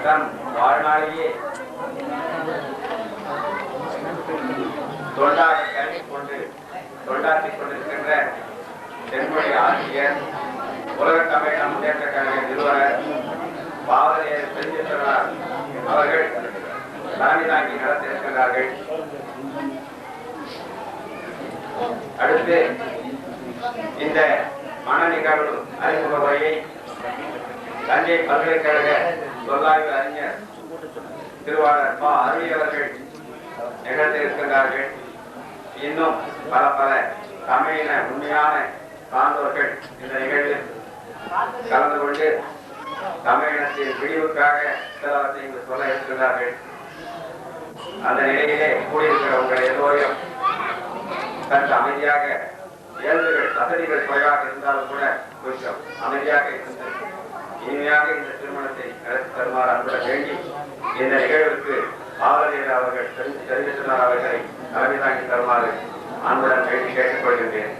தன் வாழ்நாளையே தொண்டாக தொண்டாற்றிக் கொண்டிருக்கின்ற தென்மொழி ஆசிரியர், உலக தமிழ் முன்னேற்ற கழக நிறுவனர் பாவரையர் பெருஞ்செல்வனார் அவர்கள் தலைமை தாங்கி நடத்தியிருக்கிறார்கள். அடுத்து இந்த மன நிகழ்வு அறிமுக உரையை தஞ்சை பல்கலைக்கழக சொல்லாய்வு அறிஞர் திருவாளர் பா அருளி அவர்கள் நிகழ்த்தியிருக்கிறார்கள். இன்னும் பல பல தமிழின உண்மையான சான்றோர்கள் இந்த நிகழ்வில் கலந்து கொண்டு தமிழினத்தின் விடிவுக்காக சிலவற்றை இங்கு சொல்ல இருக்கிறார்கள். அந்த நிலையிலே கூடியிருக்கிற உங்கள் எல்லோரையும் சற்று அமைதியாக, இயல்புகள் வசதிகள் குறைவாக இருந்தாலும் கூட கொஞ்சம் அமைதியாக இருந்து இனிமையாக இந்த திருமணத்தை நடத்தி தருமாறு அன்புடன் வேண்டி இந்த நிகழ்வுக்கு ஆவலியர் அவர்கள் தெரிவித்துள்ளார் அவர்களை தலைமை தாங்கி தருமாறு அன்புடன் வேண்டி கேட்டுக் கொள்கின்றேன்.